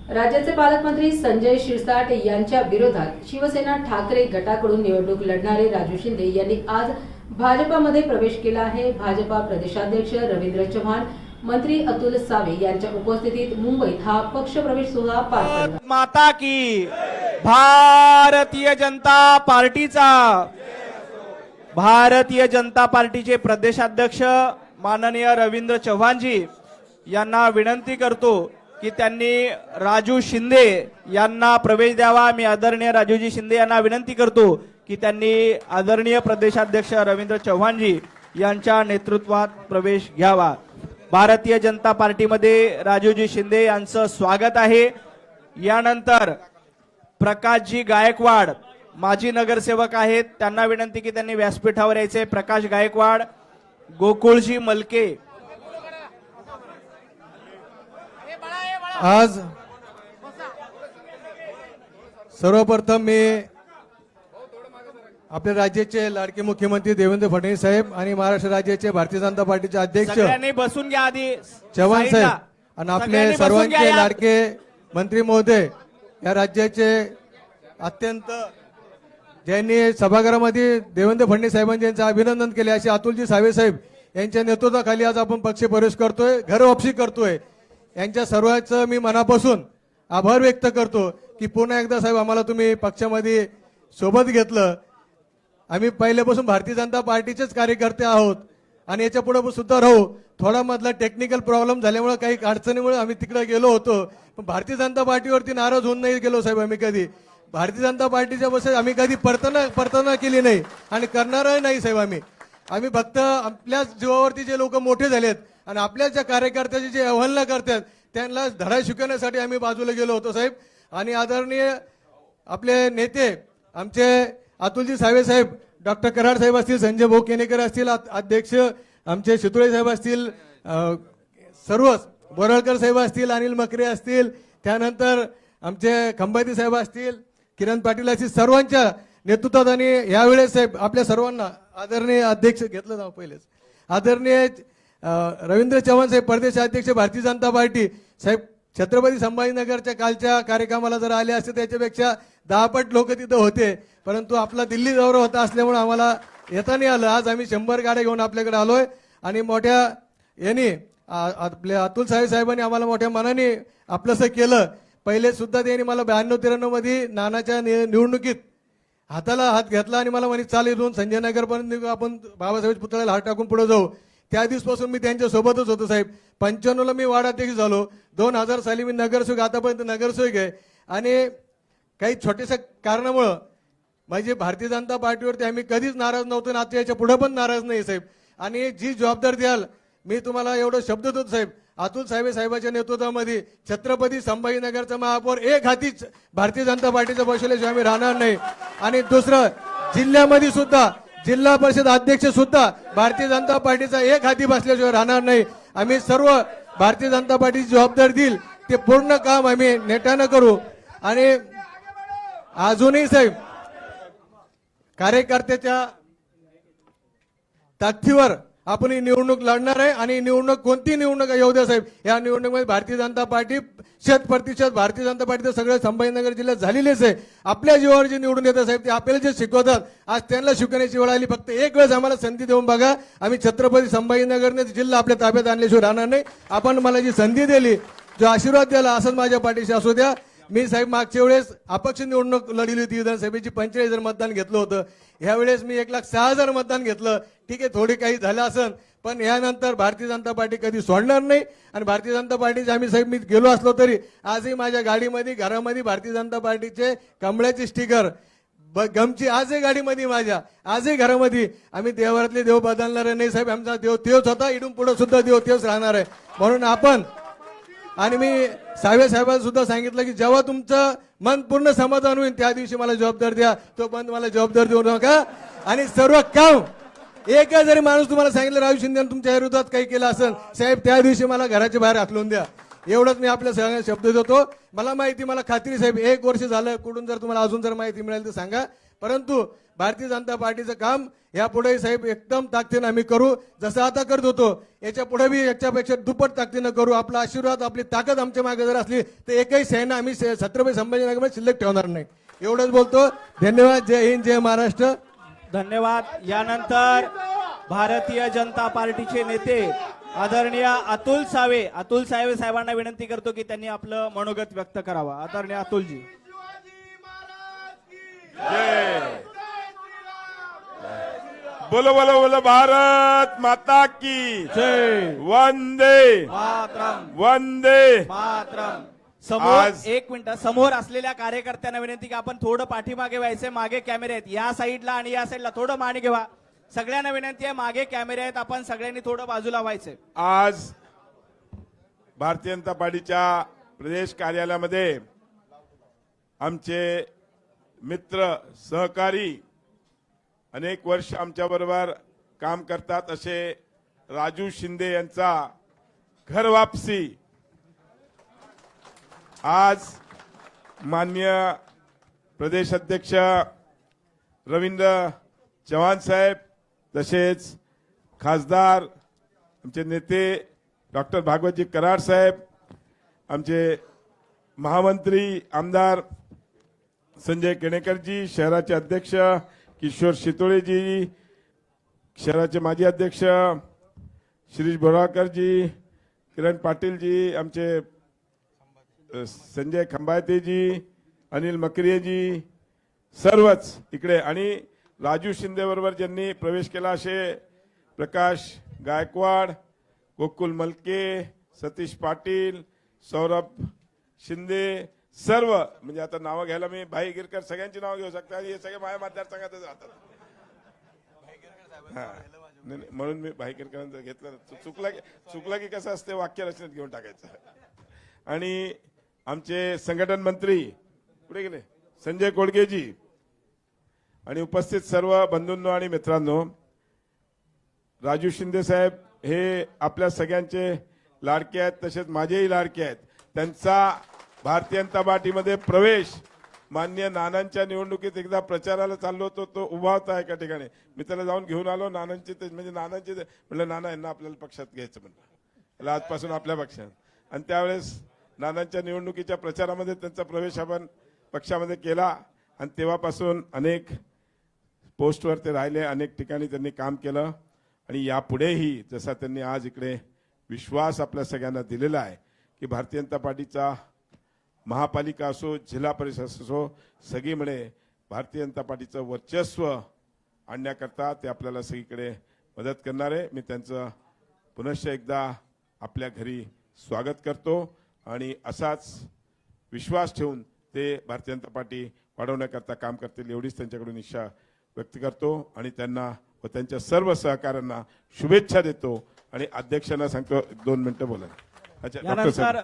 राज्याचे पालकमंत्री संजय शिरसाट यांच्या विरोधात शिवसेना ठाकरे गटाकडून निवडणूक लढणारे राजू शिंदे यांनी आज भाजपामध्ये प्रवेश केला आहे। भाजपा प्रदेशाध्यक्ष रवींद्र चव्हाण, मंत्री अतुल सावे यांच्या उपस्थितीत मुंबईत हा पक्ष प्रवेश सोहळा पार पडला। माता की भारतीय जनता पार्टीचा भारतीय जनता पार्टीचे प्रदेशाध्यक्ष माननीय रवींद्र चव्हाणजी यांना विनंती करतो की त्यांनी राजू शिंदे यांना प्रवेश द्यावा। मी आदरणीय राजूजी शिंदे यांना विनंती करतो की त्यांनी आदरणीय प्रदेशाध्यक्ष रवींद्र चव्हाणजी यांच्या नेतृत्वात प्रवेश घ्यावा। भारतीय जनता पार्टीमध्ये राजूजी शिंदे यांचं स्वागत आहे। यानंतर प्रकाशजी गायकवाड माजी नगरसेवक आहेत, त्यांना विनंती की त्यांनी व्यासपीठावर यायचे। प्रकाश गायकवाड, गोकुळजी मलके। आज सर्वप्रथम मी आपल्या राज्याचे लाडके मुख्यमंत्री देवेंद्र फडणवीस साहेब आणि महाराष्ट्र राज्याचे भारतीय जनता पार्टीचे अध्यक्ष सगळ्यांनी बसून घ्या आधी चव्हाण साहेब आणि आपले सर्वांचे लाडके मंत्री महोदय, या राज्याचे अत्यंत ज्यांनी सभागृहामध्ये देवेंद्र फडणवीस साहेबांचे यांचं अभिनंदन केले असे अतुलजी सावे साहेब यांच्या नेतृत्वाखाली आज आपण पक्ष प्रवेश करतोय, घर वापसी करतोय। यांच्या सर्वांचं मी मनापासून आभार व्यक्त करतो की पुन्हा एकदा साहेब आम्हाला तुम्ही पक्षामध्ये सोबत घेतलं। आम्ही पहिल्यापासून भारतीय जनता पार्टीचेच कार्यकर्ते आहोत आणि याच्या पुढे सुद्धा राहू। थोडा मधला टेक्निकल प्रॉब्लेम झाल्यामुळे काही अडचणीमुळे आम्ही तिकडे गेलो होतो, पण भारतीय जनता पार्टीवरती नाराज होऊन नाही गेलो साहेब। आम्ही कधी भारतीय जनता पार्टीच्या बस आम्ही कधी परतना केली नाही आणि करणारही नाही साहेब। आम्ही फक्त आपल्या जीवावरती जे लोक मोठे झालेत आणि आपल्या ज्या कार्यकर्त्याची जे अवहेलना करतात त्यांना धडा शिकवण्यासाठी आम्ही बाजूला गेलो होतो साहेब। आणि आदरणीय आपले नेते आमचे अतुलजी सावे साहेब, डॉक्टर कराड साहेब असतील, संजय भाऊ केनेकर असतील, अध्यक्ष आमचे शितोळे साहेब असतील, सर्वच बोरळकर साहेब असतील, अनिल मकरे असतील, त्यानंतर आमचे खंबाती साहेब असतील, किरण पाटील असतील, सर्वांच्या नेतृत्वात आणि यावेळेस साहेब आपल्या सर्वांना आदरणीय अध्यक्ष घेतलं जाऊ पहिलेच आदरणीय रवींद्र चव्हाण साहेब प्रदेशाध्यक्ष भारतीय जनता पार्टी साहेब, छत्रपती संभाजीनगरच्या कालच्या कार्यक्रमाला जर आले असते त्याच्यापेक्षा 10 पट लोक तिथं होते, परंतु आपला दिल्ली दौरा होता असल्यामुळे आम्हाला येता नाही आलं। आज आम्ही 100 गाड्या घेऊन आपल्याकडे आलोय आणि मोठ्या यांनी आपल्या अतुल साहेबांनी आम्हाला मोठ्या मनाने आपलंसं केलं। पहिले सुद्धा त्यांनी मला 92-93 मध्ये नानाच्या निवडणुकीत हाताला हात घेतला आणि मला म्हणे चाल इथून संजय नगर पर्यंत आपण बाबासाहेब पुतळ्याला हात टाकून पुढे जाऊ। त्या दिवसापासून मी त्यांच्या सोबतच होतो साहेब। 95 ला मी वार्डाध्यक्ष झालो, 2000 साली मी नगरसेवक, आतापर्यंत नगरसेवक आहे। आणि काही छोट्याशा कारणामुळं म्हणजे भारतीय जनता पार्टीवरती आम्ही कधीच नाराज नव्हतो आणि आता याच्या पुढे पण नाराज नाही साहेब। आणि जी जबाबदारी द्याल मी तुम्हाला एवढं शब्द देतो साहेब, अतुल साहेबांच्या नेतृत्वामध्ये छत्रपती संभाजीनगरचा महापौर एक हातीच भारतीय जनता पार्टीचा बसवल्याशिवाय आम्ही राहणार नाही। आणि दुसरं, जिल्ह्यामध्ये सुद्धा जिल्हा परिषद अध्यक्ष सुद्धा भारतीय जनता पार्टीचा एक हाती बसल्याशिवाय राहणार नाही। आम्ही सर्व भारतीय जनता पार्टीची जबाबदारी देईल ते पूर्ण काम आम्ही नेटानं करू। आणि अजूनही साहेब कार्यकर्त्याच्या ताकदीवर आपण ही निवडणूक लढणार आहे आणि निवडणूक कोणती निवडणूक येऊ द्या साहेब, या निवडणुकीमध्ये भारतीय जनता पार्टी 100% भारतीय जनता पार्टी तर सगळं संभाजीनगर जिल्ह्यात झालेलेच आहे। आपल्या जीवावर जे निवडून येतात साहेब ते आपल्याला जे शिकवतात आज त्यांना शिकवण्याची वेळ आली। फक्त एक वेळेस आम्हाला संधी देऊन बघा, आम्ही छत्रपती संभाजीनगरने जिल्हा आपल्या ताब्यात आणल्याशिवाय राहणार नाही। आपण मला जी संधी दिली, जो आशीर्वाद दिला, असंच माझ्या पाठीशी असू द्या। मी साहेब मागच्या वेळेस अपक्ष निवडणूक लढली होती, विधानसभेची 45,000 मतदान घेतलं होतं। यावेळेस मी 1,06,000 मतदान घेतलं। ठीक आहे, थोडी काही झालं असेल, पण यानंतर भारतीय जनता पार्टी कधी सोडणार नाही। आणि भारतीय जनता पार्टीचे आम्ही साहेब मी गेलो असलो तरी आजही माझ्या गाडीमध्ये घरामध्ये भारतीय जनता पार्टीचे कमळाचे स्टिकर गमची आजही गाडीमध्ये माझ्या आजही घरामध्ये। आम्ही देवारातले देव बदलणार नाही साहेब, आमचा देव तेच होता, इथून पुढे सुद्धा देव तेच राहणार आहे। म्हणून आपण आणि मी साहेबांना सुद्धा सांगितलं की जेव्हा तुमचं मन पूर्ण समाधान होईल त्या दिवशी मला जबाबदारी द्या, तोपर्यंत मला जबाबदारी देऊ नका। आणि सर्व काम एक जरी माणूस तुम्हाला सांगितलं राजू शिंदे तुमच्या विरोधात काही केलं असेल साहेब, त्या दिवशी मला घराच्या बाहेर हाकलून द्या। एवढंच मी आपल्या सगळ्यांना शब्द देतो। मला माहिती, मला खात्री साहेब 1 वर्ष झालं, कुठून जर तुम्हाला अजून जर माहिती मिळेल तर सांगा। परंतु भारतीय जनता पार्टीचं काम यापुढे साहेब एकदम ताकदीनं आम्ही करू, जसं आता करत होतो याच्या पुढे बी याच्यापेक्षा दुप्पट ताकदीनं करू. आपला आशीर्वाद आपली ताकद आमच्या मागे जर असली तर एकही सैन्य आम्ही छत्रपती संभाजीनगरमध्ये शिल्लक ठेवणार नाही. एवढंच बोलतो. धन्यवाद. जय हिंद, जय महाराष्ट्र. धन्यवाद. यानंतर भारतीय जनता पार्टीचे नेते आदरणीय अतुल सावे साहेबांना विनंती करतो की त्यांनी आपलं मनोगत व्यक्त करावं. आदरणीय अतुलजी. जय बोलो बोलो बोलो भारत माता की जय. वंदे मातरम. वंदे मातरम. समोर आज- एक मिनिट, समोर असलेल्या कार्यकर्त्यांना विनंती की आपण थोडं पाठीमागे व्हायचे. मागे कॅमेरे आहेत या साईडला आणि या साईडला, थोडं मागे घेवा. सगळ्यांना विनंती आहे, मागे कॅमेरे आहेत, आपण सगळ्यांनी थोडं बाजूला व्हायचंय. आज भारतीय जनता पार्टीच्या प्रदेश कार्यालयामध्ये आमचे मित्र सहकारी अनेक वर्ष आमच्या बरोबर काम करतात असे राजू शिंदे यांचा घर वापसी आज माननीय प्रदेश अध्यक्ष रवींद्र चव्हाण साहेब तसेच खासदार आमचे नेते डॉक्टर भागवतजी कराड साहेब, आमचे महामंत्री आमदार संजय केणेकरजी, शहराचे अध्यक्ष किशोर शितोळेजी, शहराचे माजी अध्यक्ष शिरीष बोराळकरजी, किरण पाटीलजी, आमचे संजय खंबायतेजी, अनिल मकरियेजी, सर्वच इकडे, आणि राजू शिंदे बरोबर ज्यांनी प्रवेश केला असे प्रकाश गायकवाड, गोकुल मलके, सतीश पाटील, सौरभ शिंदे, सर्व म्हणजे आता नावं घ्यायला मी भाई गिरकर सगळ्यांची नावं घेऊ शकता. हे सगळे माझ्या मतदारसंघातच राहतात. हा. नाही, नाही, म्हणून मी भाई गिरकरांचं घेतलं. चुकला की कसं असते वाक्य रचनेत घेऊन टाकायचं. आणि आमचे संघटन मंत्री कुठे गेले संजय कोडगेजी, आणि उपस्थित सर्व बंधूंनो आणि मित्रांनो, राजू शिंदे साहेब हे आपल्या सगळ्यांचे लाडके आहेत, तसेच माझेही लाडके आहेत. त्यांचा भारतीय जनता पार्टीमध्ये प्रवेश माननीय नानांच्या निवडणुकीत एकदा प्रचाराला चाललो होतो, तो उभा होता एका ठिकाणी. मी त्याला जाऊन घेऊन आलो. नानांचे म्हणजे नानांचे म्हटलं नाना यांना आपल्याला पक्षात घ्यायचं म्हटलं, आजपासून आपल्या पक्षात. आणि त्यावेळेस नानांच्या निवडणुकीच्या प्रचारामध्ये त्यांचा प्रवेश आपण पक्षामध्ये केला आणि तेव्हापासून अनेक पोस्टवर ते राहिले, अनेक ठिकाणी त्यांनी काम केलं. आणि यापुढेही जसा त्यांनी आज इकडे विश्वास आपल्या सगळ्यांना दिलेला आहे की भारतीय जनता पार्टीचा महापालिका असो, जिल्हा परिषद असो, सगळी मिळे भारतीय जनता पार्टीचं वर्चस्व आणण्याकरता ते आपल्याला सगळीकडे मदत करणार आहे. मी त्यांचं पुनश्च एकदा आपल्या घरी स्वागत करतो आणि असाच विश्वास ठेवून ते भारतीय जनता पार्टी वाढवण्याकरता काम करतील एवढीच त्यांच्याकडून इच्छा व्यक्त करतो आणि त्यांना व त्यांच्या सर्व सहकाऱ्यांना शुभेच्छा देतो. आणि अध्यक्षांना सांगतो 2 मिनिटं बोला. अच्छा, डॉक्टर साहेब. यानंतर